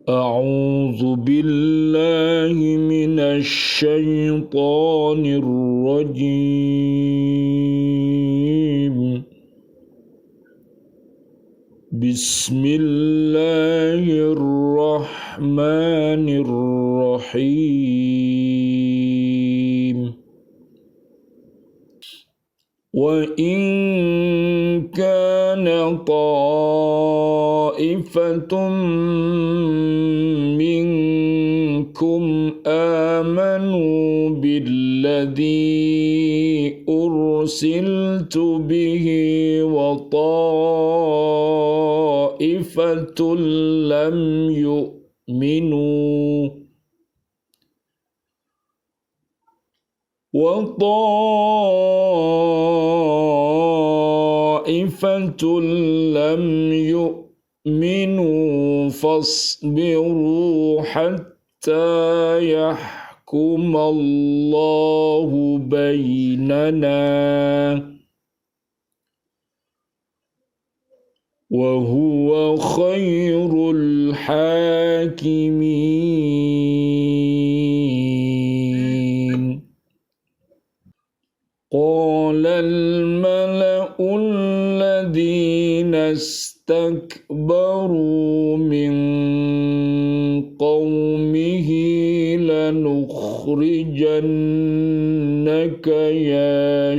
أعوذ بالله من الشيطان الرجيم بسم الله الرحمن الرحيم وإن كان طائفة منكم آمنوا بالذي أرسلت به وطائفة لم يؤمنوا فاصبروا حتى يحكم الله بيننا وهو خير الحاكمين قال الملأ الذين استكبروا من قومه لنخرجنك يا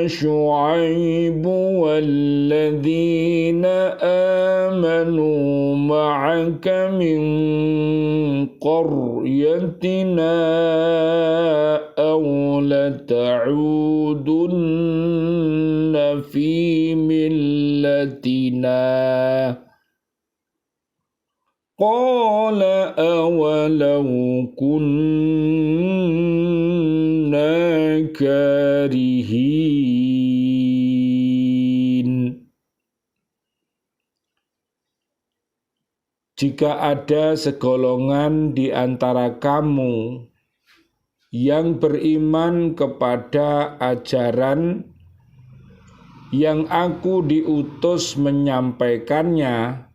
شعيب والذين آمنوا معك من قريتنا أو لتعودن في ملتنا قال أولو كنا كارهين. Jika ada segolongan di antara kamu yang beriman kepada ajaran yang aku diutus menyampaikannya,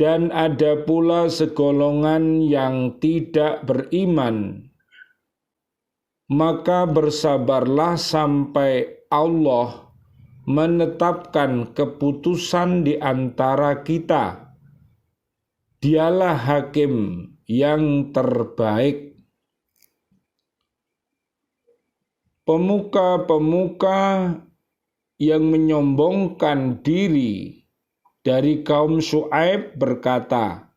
dan ada pula segolongan yang tidak beriman, maka bersabarlah sampai Allah menetapkan keputusan di antara kita. Dialah hakim yang terbaik. Pemuka-pemuka yang menyombongkan diri dari kaum Syuaib berkata,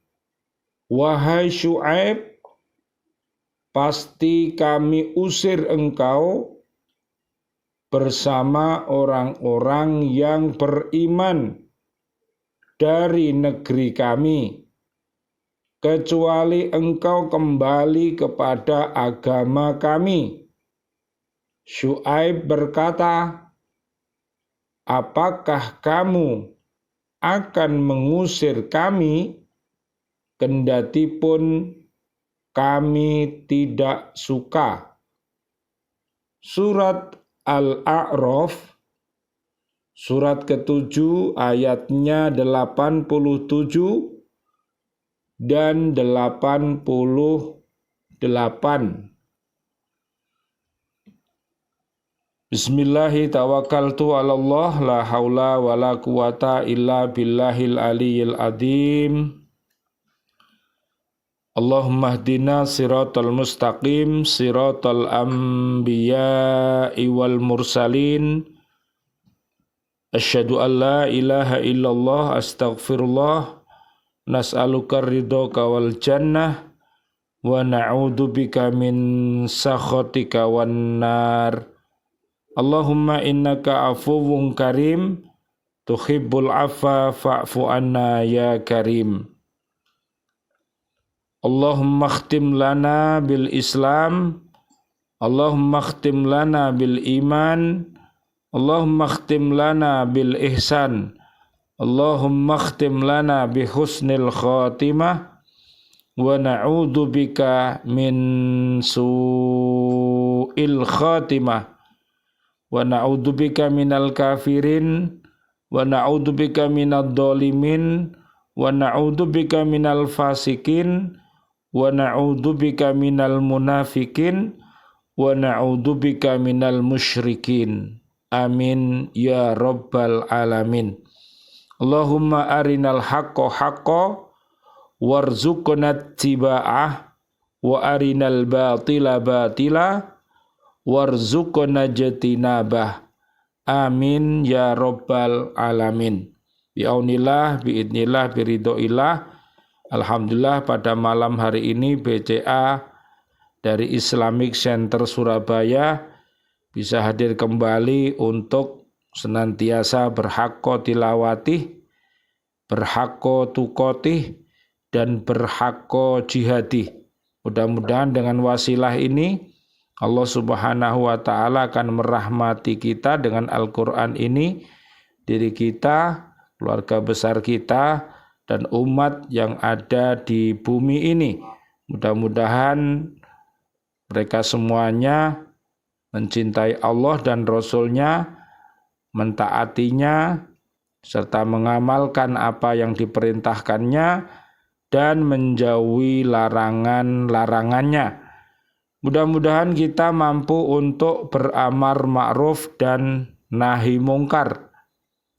"Wahai Syuaib, pasti kami usir engkau bersama orang-orang yang beriman dari negeri kami, kecuali engkau kembali kepada agama kami." Syuaib berkata, "Apakah kamu akan mengusir kami, kendatipun kami tidak suka?" Surat Al-A'raf, surat ke-7 ayatnya 87 dan 88. Bismillahi tawakkaltu ala Allah, la haula wa la quwata illa billahil aliyyil azim. Allahumma hdina siratal mustaqim, siratal anbiya'i wal mursalin. Asyhadu an la ilaha illallah, astaghfirullah, nas'aluka ridhoka wal jannah, wa na'udzubika min sakhatika wan nar. Allahumma innaka afuwwun karim, tuhibbul afwa fa'fu anna ya karim. Allahumma khtim lana bil Islam, Allahumma khtim lana bil iman, Allahumma khtim lana bil ihsan, Allahumma khtim lana bi husnil khatimah, wa na'udzubika min su su'il khatimah wa na'udzubika minal kafirin wa na'udzubika minadh dhalimin wa na'udzubika minal fasikin wa na'udzubika minal munafikin wa na'udzubika minal musyrikin. Amin ya rabbal alamin. Allahumma arinal haqqo haqqo warzuqna tiba'ah wa arinal batila batila warzuqna jatinabah. Amin ya rabbal alamin. Bi'aunillah, bi'idnillah, biridhoillah. Alhamdulillah pada malam hari ini BCA dari Islamic Center Surabaya bisa hadir kembali untuk senantiasa berhakko tilawatih, berhakko tukotih, dan berhakko jihadih. Mudah-mudahan dengan wasilah ini Allah Subhanahu wa Ta'ala akan merahmati kita dengan Al-Quran ini, diri kita, keluarga besar kita, dan umat yang ada di bumi ini. Mudah-mudahan mereka semuanya mencintai Allah dan Rasul-Nya, mentaatinya, serta mengamalkan apa yang diperintahkannya, dan menjauhi larangan-larangannya. Mudah-mudahan kita mampu untuk beramar ma'ruf dan nahi mungkar.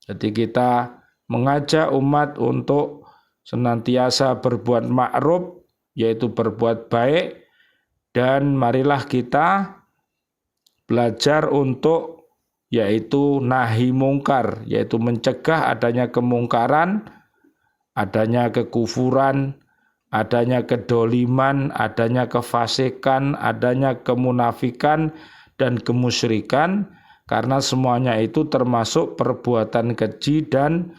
Jadi kita mengajak umat untuk senantiasa berbuat ma'ruf, yaitu berbuat baik, dan marilah kita belajar untuk yaitu nahi mungkar, yaitu mencegah adanya kemungkaran, adanya kekufuran, adanya kedoliman, adanya kefasikan, adanya kemunafikan dan kemusyrikan, karena semuanya itu termasuk perbuatan keji dan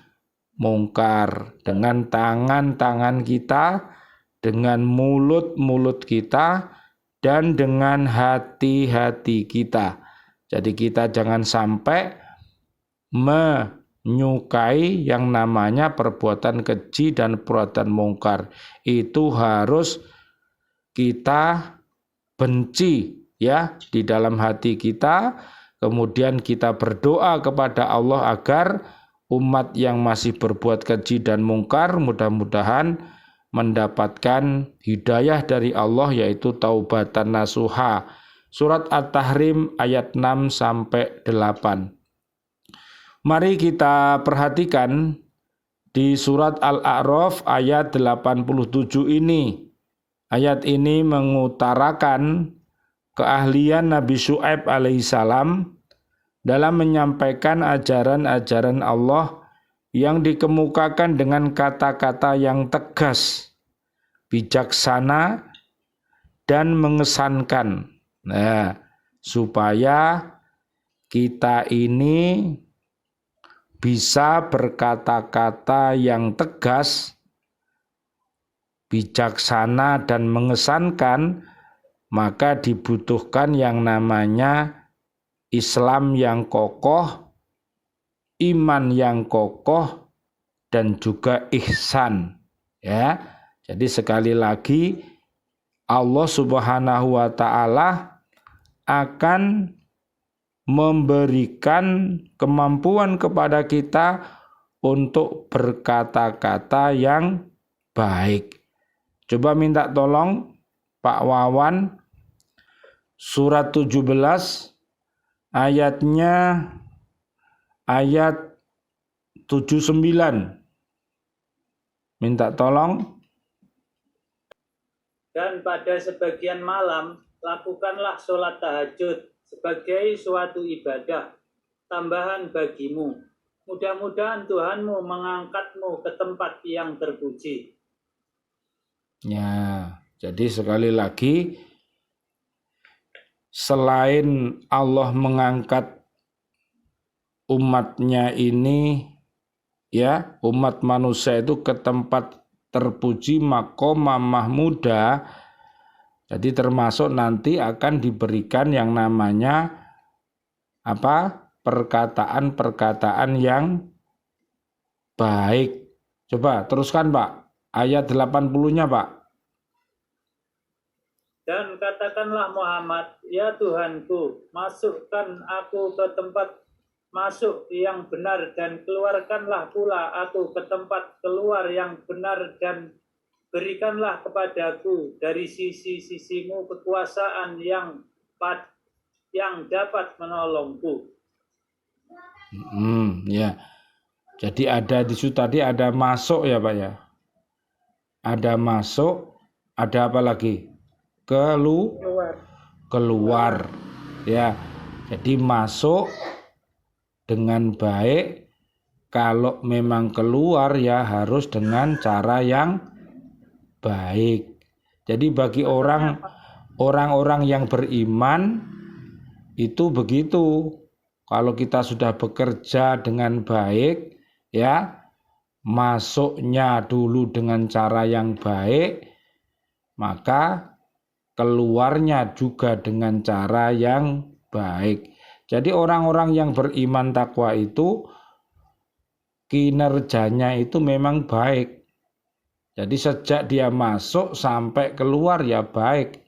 mungkar. Dengan tangan-tangan kita, dengan mulut-mulut kita, dan dengan hati-hati kita. Jadi kita jangan sampai menyukai yang namanya perbuatan keji dan perbuatan mungkar. Itu harus kita benci ya di dalam hati kita. Kemudian kita berdoa kepada Allah agar umat yang masih berbuat keji dan mungkar mudah-mudahan mendapatkan hidayah dari Allah, yaitu taubatan nasuha. Surat At-Tahrim ayat 6 sampai 8. Mari kita perhatikan di surat Al-A'raf ayat 87 ini. Ayat ini mengutarakan keahlian Nabi Syu'aib alaihissalam dalam menyampaikan ajaran-ajaran Allah yang dikemukakan dengan kata-kata yang tegas, bijaksana, dan mengesankan. Nah, supaya kita ini bisa berkata-kata yang tegas, bijaksana, dan mengesankan, maka dibutuhkan yang namanya Islam yang kokoh, iman yang kokoh, dan juga ihsan. Ya, jadi sekali lagi Allah Subhanahu wa Ta'ala akan memberikan kemampuan kepada kita untuk berkata-kata yang baik. Coba minta tolong Pak Wawan, surat 17 ayatnya ayat 79. Minta tolong. Dan pada sebagian malam, lakukanlah sholat tahajud sebagai suatu ibadah tambahan bagimu. Mudah-mudahan Tuhanmu mengangkatmu ke tempat yang terpuji. Ya, jadi sekali lagi, selain Allah mengangkat umatnya ini, ya, umat manusia itu ke tempat terpuji, maqamah mahmuda, jadi termasuk nanti akan diberikan yang namanya apa? Perkataan-perkataan yang baik. Coba teruskan Pak, ayat 80-nya Pak. Dan katakanlah Muhammad, ya Tuhanku, masukkan aku ke tempat masuk yang benar dan keluarkanlah pula aku ke tempat keluar yang benar dan berikanlah kepadaku dari sisi-sisimu kekuasaan yang dapat menolongku. Ya. Jadi ada di situ tadi ada masuk ya Pak ya. Ada masuk, ada apa lagi? Keluar. Ya. Jadi masuk dengan baik, kalau memang keluar ya harus dengan cara yang baik. Jadi bagi orang-orang yang beriman itu begitu. Kalau kita sudah bekerja dengan baik, ya masuknya dulu dengan cara yang baik, maka keluarnya juga dengan cara yang baik. Jadi orang-orang yang beriman takwa itu kinerjanya itu memang baik. Jadi sejak dia masuk sampai keluar ya baik.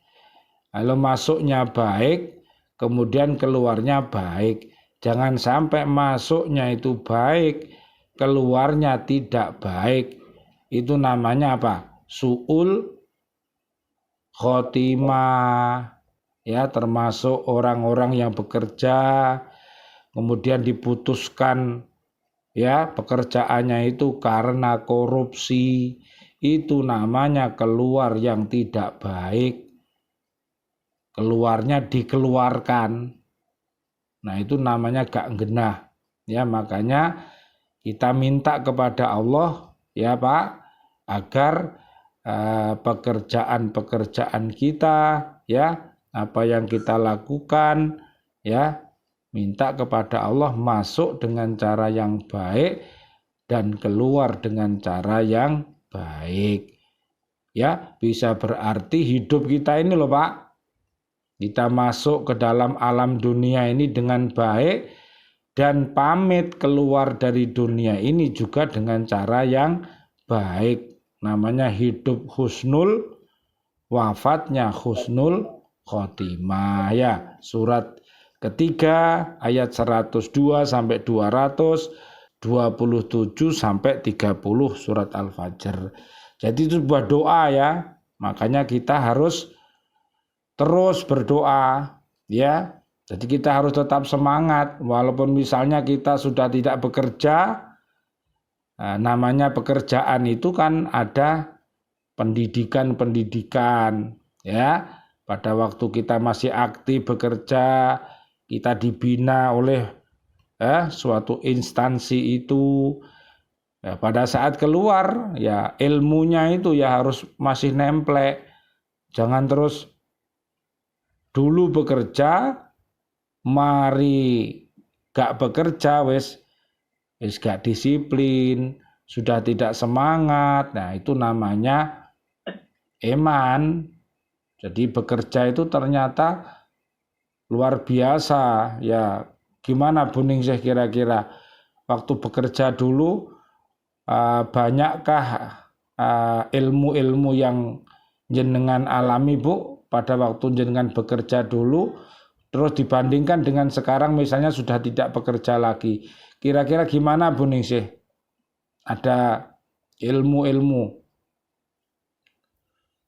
Kalau masuknya baik, kemudian keluarnya baik. Jangan sampai masuknya itu baik, keluarnya tidak baik. Itu namanya apa? Su'ul khotimah. Ya, termasuk orang-orang yang bekerja kemudian diputuskan ya pekerjaannya itu karena korupsi, itu namanya keluar yang tidak baik. Keluarnya dikeluarkan. Nah, itu namanya gak genah. Ya, makanya kita minta kepada Allah ya Pak agar pekerjaan-pekerjaan kita ya apa yang kita lakukan ya minta kepada Allah masuk dengan cara yang baik dan keluar dengan cara yang baik. Ya, bisa berarti hidup kita ini loh Pak, kita masuk ke dalam alam dunia ini dengan baik dan pamit keluar dari dunia ini juga dengan cara yang baik. Namanya hidup husnul, wafatnya husnul khotimah ya. Surat ketiga ayat 102 sampai 227 sampai 30 surat Al-Fajr. Jadi itu sebuah doa ya. Makanya kita harus terus berdoa ya. Jadi kita harus tetap semangat walaupun misalnya kita sudah tidak bekerja. Namanya pekerjaan itu kan ada pendidikan ya. Pada waktu kita masih aktif bekerja, kita dibina oleh suatu instansi itu. Ya, pada saat keluar ya ilmunya itu ya harus masih nemplek. Jangan terus dulu bekerja, mari gak bekerja wis gak disiplin, sudah tidak semangat. Nah, itu namanya eman. Jadi bekerja itu ternyata luar biasa. Ya, gimana Bu Ningsih kira-kira waktu bekerja dulu banyakkah ilmu-ilmu yang jenengan alami Bu pada waktu jenengan bekerja dulu terus dibandingkan dengan sekarang misalnya sudah tidak bekerja lagi. Kira-kira gimana Bu Ningsih? Ada ilmu-ilmu?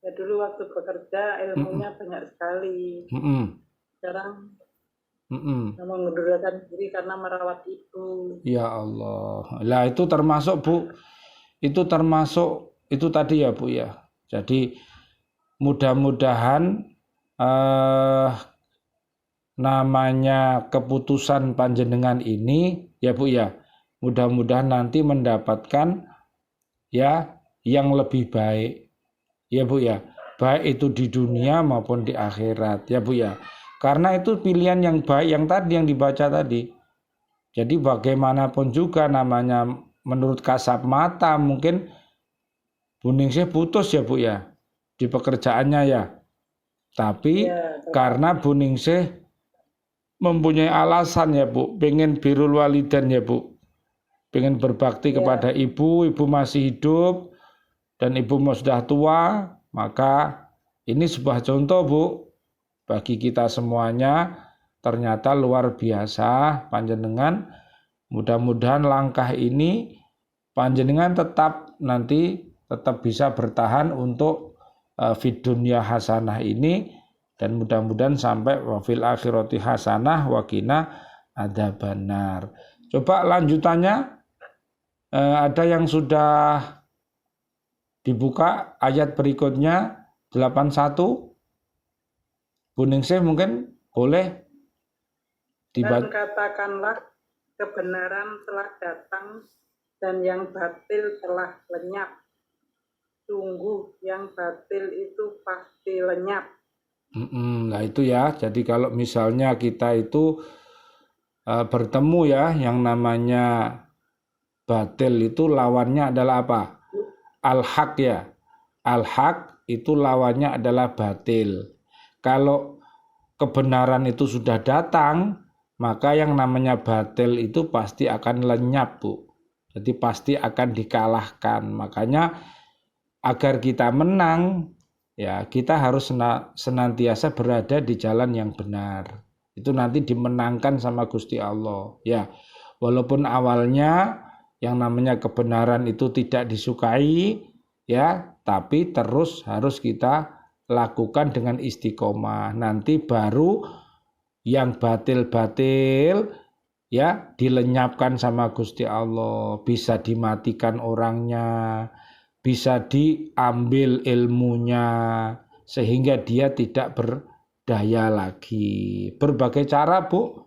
Ya dulu waktu bekerja ilmunya banyak sekali. Sekarang mengundurkan diri karena merawat ibu. Ya Allah. Lah itu termasuk Bu. Itu termasuk itu tadi ya Bu ya. Jadi mudah-mudahan namanya keputusan panjenengan ini ya Bu ya. Mudah-mudahan nanti mendapatkan ya yang lebih baik. Ya Bu ya, baik itu di dunia maupun di akhirat ya Bu ya. Karena itu pilihan yang baik yang tadi yang dibaca tadi. Jadi bagaimanapun juga namanya menurut kasat mata mungkin Bu Ningsih putus ya Bu ya di pekerjaannya ya. Tapi karena Bu Ningsih mempunyai alasan ya Bu, pengen birrul walidain ya Bu. Pengen berbakti kepada ibu masih hidup. Dan ibu sudah tua, maka Ini sebuah contoh Bu bagi kita semuanya, ternyata luar biasa panjenengan. Mudah-mudahan langkah ini panjenengan tetap bisa bertahan untuk fid dunya hasanah ini, dan mudah-mudahan sampai wa fil akhirati hasanah wa qina adzabannar. Coba lanjutannya ada yang sudah dibuka ayat berikutnya 81. Bu Ningsih mungkin boleh dan katakanlah kebenaran telah datang dan yang batil telah lenyap. Sungguh yang batil itu pasti lenyap. Nah itu ya, jadi kalau misalnya kita itu bertemu ya, yang namanya batil itu lawannya adalah apa? Al-haq ya. Al-haq itu lawannya adalah batil. Kalau kebenaran itu sudah datang, maka yang namanya batil itu pasti akan lenyap Bu. Jadi pasti akan dikalahkan. Makanya agar kita menang, ya kita harus senantiasa berada di jalan yang benar. Itu nanti dimenangkan sama Gusti Allah. Ya, walaupun awalnya yang namanya kebenaran itu tidak disukai, ya, tapi terus harus kita lakukan dengan istiqomah. Nanti baru yang batil-batil ya dilenyapkan sama Gusti Allah, bisa dimatikan orangnya, bisa diambil ilmunya sehingga dia tidak berdaya lagi. Berbagai cara Bu,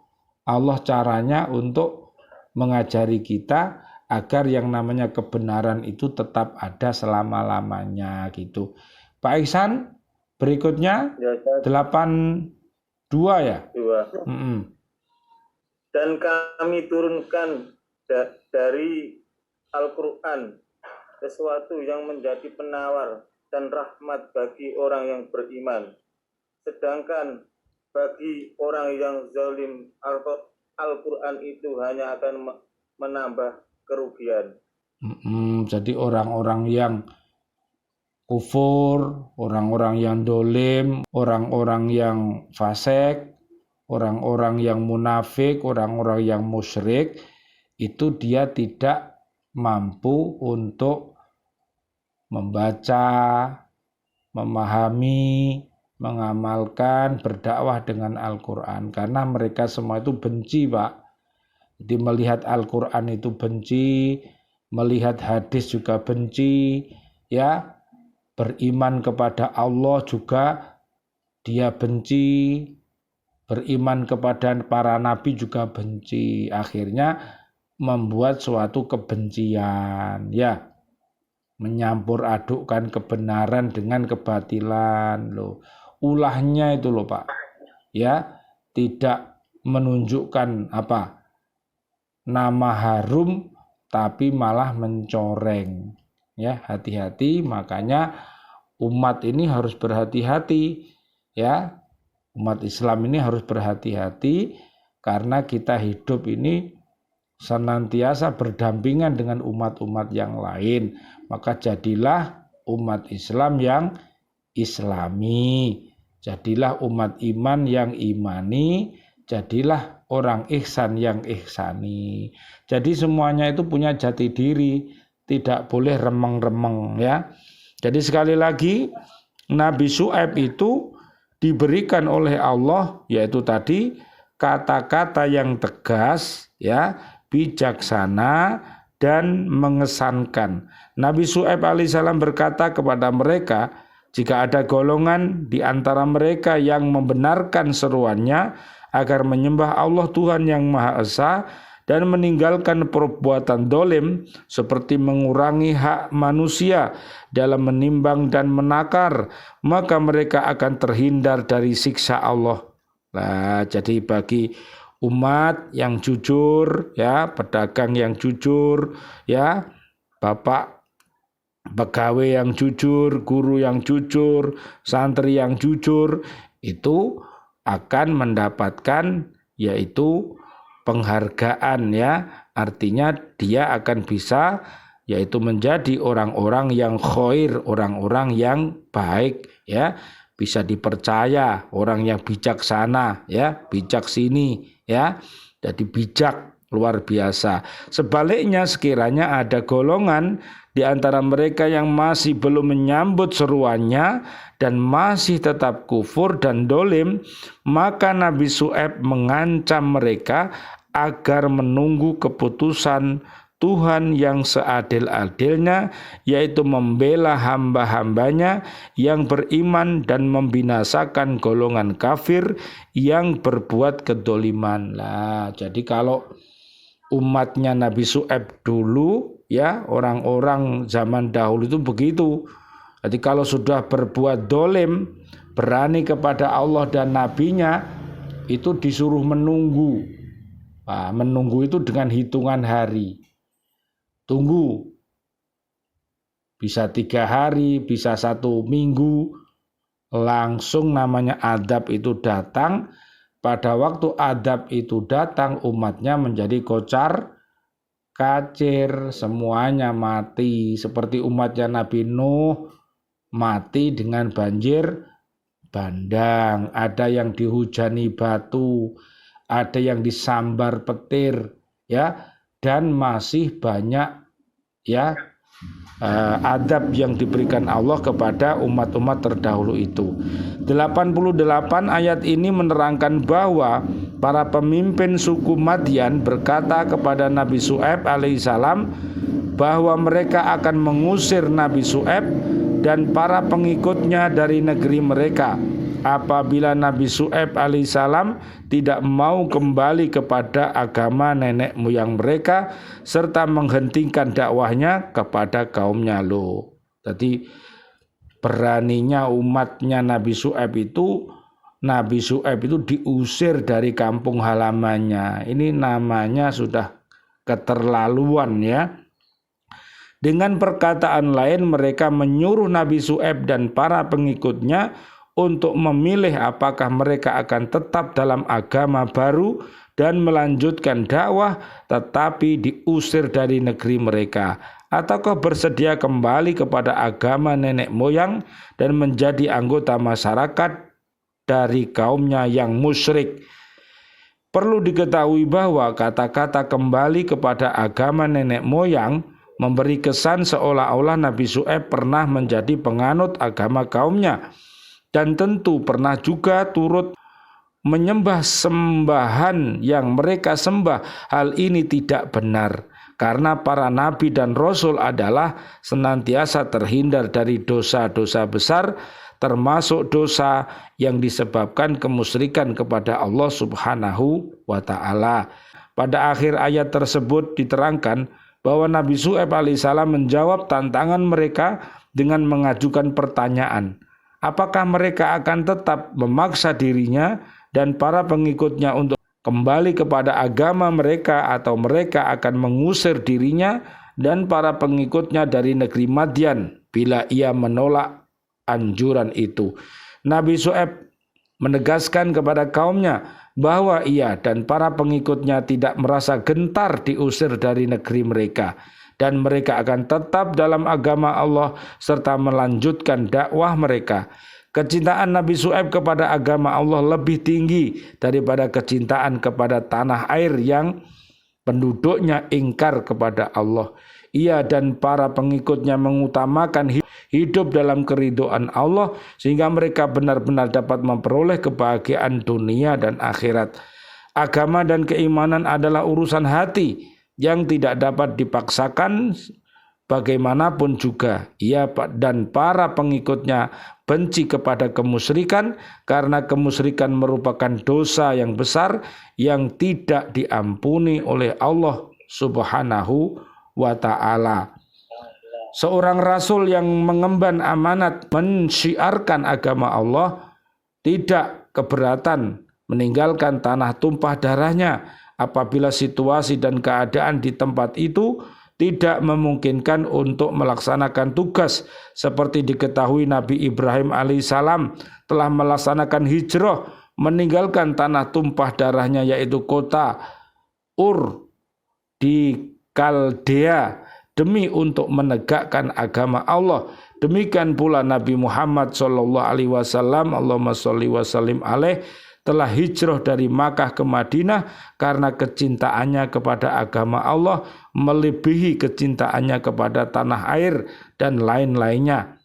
Allah caranya untuk mengajari kita agar yang namanya kebenaran itu tetap ada selama-lamanya gitu. Pak Ihsan, berikutnya 82 ya? 2. Dan kami turunkan dari Al-Quran sesuatu yang menjadi penawar dan rahmat bagi orang yang beriman. Sedangkan bagi orang yang zalim, Al-Quran itu hanya akan menambah kerugian. Jadi orang-orang yang kufur, orang-orang yang dolim, orang-orang yang fasik, orang-orang yang munafik, orang-orang yang musyrik, itu dia tidak mampu untuk membaca, memahami, mengamalkan, berdakwah dengan Al-Quran. Karena mereka semua itu benci Pak. Jadi melihat Al-Quran itu benci, melihat hadis juga benci, ya. Beriman kepada Allah juga dia benci, beriman kepada para nabi juga benci. Akhirnya membuat suatu kebencian, ya, menyampur adukkan kebenaran dengan kebatilan loh. Ulahnya itu loh Pak, ya, tidak menunjukkan apa nama harum tapi malah mencoreng. Ya, hati-hati, makanya umat ini harus berhati-hati ya. Umat Islam ini harus berhati-hati karena kita hidup ini senantiasa berdampingan dengan umat-umat yang lain. Maka jadilah umat Islam yang islami, jadilah umat iman yang imani, jadilah orang ihsan yang ihsani. Jadi semuanya itu punya jati diri, tidak boleh remeng-remeng ya. Jadi sekali lagi Nabi Syuaib itu diberikan oleh Allah yaitu tadi kata-kata yang tegas ya, bijaksana dan mengesankan. Nabi Syuaib alaihissalam berkata kepada mereka, jika ada golongan di antara mereka yang membenarkan seruannya agar menyembah Allah Tuhan yang Maha Esa dan meninggalkan perbuatan dolim seperti mengurangi hak manusia dalam menimbang dan menakar, maka mereka akan terhindar dari siksa Allah. Nah, jadi bagi umat yang jujur, ya, pedagang yang jujur, ya, bapak pegawai yang jujur, guru yang jujur, santri yang jujur, itu akan mendapatkan yaitu penghargaan ya, artinya dia akan bisa yaitu menjadi orang-orang yang khair, orang-orang yang baik ya, bisa dipercaya, orang yang bijaksana, ya, bijak sini, ya, jadi bijak luar biasa. Sebaliknya sekiranya ada golongan di antara mereka yang masih belum menyambut seruannya dan masih tetap kufur dan dolim, maka Nabi Syuaib mengancam mereka agar menunggu keputusan Tuhan yang seadil-adilnya, yaitu membela hamba-hambanya yang beriman dan membinasakan golongan kafir yang berbuat kedoliman. Nah, jadi kalau umatnya Nabi Syuaib dulu, ya, orang-orang zaman dahulu itu begitu. Jadi kalau sudah berbuat dolim, berani kepada Allah dan nabinya, itu disuruh menunggu. Nah, menunggu itu dengan hitungan hari. Tunggu, bisa 3 hari, bisa 1 minggu, langsung namanya adab itu datang. Pada waktu adab itu datang, umatnya menjadi kocar kacir, semuanya mati. Seperti umatnya Nabi Nuh, mati dengan banjir bandang. Ada yang dihujani batu, ada yang disambar petir, ya, dan masih banyak, ya, adab yang diberikan Allah kepada umat-umat terdahulu itu. 88 ayat ini menerangkan bahwa para pemimpin suku Madyan berkata kepada Nabi Syuaib alaihissalam bahwa mereka akan mengusir Nabi Syuaib dan para pengikutnya dari negeri mereka apabila Nabi Syuaib alaihissalam tidak mau kembali kepada agama nenek moyang mereka serta menghentikan dakwahnya kepada kaumnya. Loh, jadi beraninya umatnya Nabi Syuaib itu diusir dari kampung halamannya. Ini namanya sudah keterlaluan, ya. Dengan perkataan lain, mereka menyuruh Nabi Syuaib dan para pengikutnya untuk memilih apakah mereka akan tetap dalam agama baru dan melanjutkan dakwah tetapi diusir dari negeri mereka, ataukah bersedia kembali kepada agama nenek moyang dan menjadi anggota masyarakat dari kaumnya yang musyrik. Perlu diketahui bahwa kata-kata kembali kepada agama nenek moyang memberi kesan seolah-olah Nabi Syuaib pernah menjadi penganut agama kaumnya dan tentu pernah juga turut menyembah sembahan yang mereka sembah. Hal ini tidak benar karena para nabi dan rasul adalah senantiasa terhindar dari dosa-dosa besar, termasuk dosa yang disebabkan kemusyrikan kepada Allah Subhanahu wa ta'ala. Pada akhir ayat tersebut diterangkan bahwa Nabi Syuaib alaihissalam menjawab tantangan mereka dengan mengajukan pertanyaan, apakah mereka akan tetap memaksa dirinya dan para pengikutnya untuk kembali kepada agama mereka, atau mereka akan mengusir dirinya dan para pengikutnya dari negeri Madyan bila ia menolak anjuran itu. Nabi Syuaib menegaskan kepada kaumnya bahwa ia dan para pengikutnya tidak merasa gentar diusir dari negeri mereka dan mereka akan tetap dalam agama Allah serta melanjutkan dakwah mereka. Kecintaan Nabi Syuaib kepada agama Allah lebih tinggi daripada kecintaan kepada tanah air yang penduduknya ingkar kepada Allah. Ia dan para pengikutnya mengutamakan hidup dalam keridhaan Allah sehingga mereka benar-benar dapat memperoleh kebahagiaan dunia dan akhirat. Agama dan keimanan adalah urusan hati yang tidak dapat dipaksakan bagaimanapun juga. Ia dan para pengikutnya benci kepada kemusyrikan karena kemusyrikan merupakan dosa yang besar yang tidak diampuni oleh Allah Subhanahu wa ta'ala. Seorang rasul yang mengemban amanat mensyiarkan agama Allah tidak keberatan meninggalkan tanah tumpah darahnya apabila situasi dan keadaan di tempat itu tidak memungkinkan untuk melaksanakan tugas. Seperti diketahui Nabi Ibrahim alaihissalam telah melaksanakan hijrah meninggalkan tanah tumpah darahnya, yaitu kota Ur di Kaldea demi untuk menegakkan agama Allah. Demikian pula Nabi Muhammad sallallahu alaihi wasallam, Allahumma sholli wa sallim alaih, telah hijrah dari Makkah ke Madinah karena kecintaannya kepada agama Allah melebihi kecintaannya kepada tanah air dan lain-lainnya.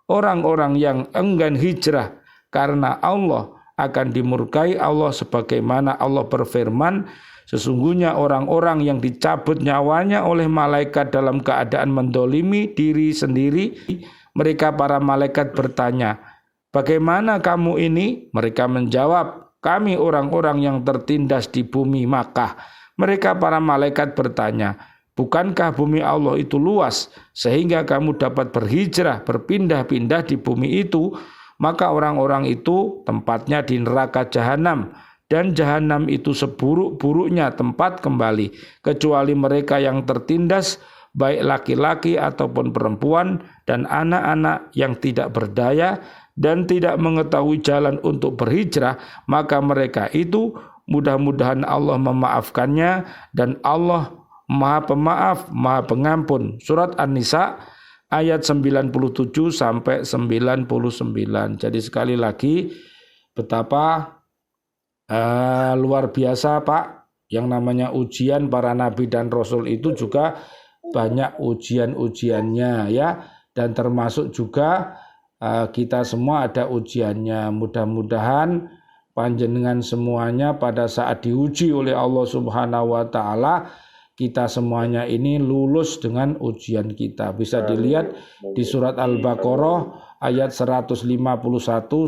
Orang-orang yang enggan hijrah karena Allah akan dimurkai Allah, sebagaimana Allah berfirman, sesungguhnya orang-orang yang dicabut nyawanya oleh malaikat dalam keadaan mendolimi diri sendiri, mereka para malaikat bertanya, bagaimana kamu ini? Mereka menjawab, kami orang-orang yang tertindas di bumi Makkah. Mereka para malaikat bertanya, bukankah bumi Allah itu luas sehingga kamu dapat berhijrah, berpindah-pindah di bumi itu? Maka orang-orang itu tempatnya di neraka jahanam, dan jahanam itu seburuk-buruknya tempat kembali, kecuali mereka yang tertindas, baik laki-laki ataupun perempuan, dan anak-anak yang tidak berdaya dan tidak mengetahui jalan untuk berhijrah, maka mereka itu mudah-mudahan Allah memaafkannya, dan Allah Maha Pemaaf, Maha Pengampun. Surat An-Nisa ayat 97 sampai 99. Jadi sekali lagi betapa luar biasa Pak, yang namanya ujian para nabi dan rasul itu juga banyak ujian-ujiannya ya, dan termasuk juga kita semua ada ujiannya. Mudah-mudahan panjenengan semuanya pada saat diuji oleh Allah Subhanahu wa taala, kita semuanya ini lulus dengan ujian kita. Bisa dilihat di surat Al-Baqarah ayat 151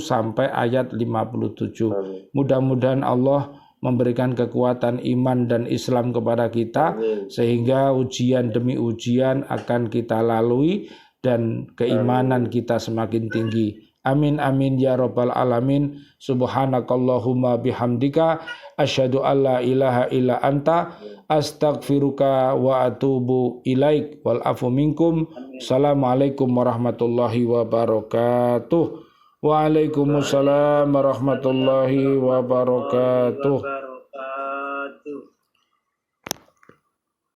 sampai ayat 57. Mudah-mudahan Allah memberikan kekuatan iman dan Islam kepada kita, sehingga ujian demi ujian akan kita lalui dan keimanan kita semakin tinggi. Amin amin ya rabbal alamin. Subhanakallahumma bihamdika asyhadu an la ilaha illa anta astaghfiruka wa atubu ilaik wal afu minkum. Assalamualaikum warahmatullahi wabarakatuh. Waalaikumsalam warahmatullahi wabarakatuh.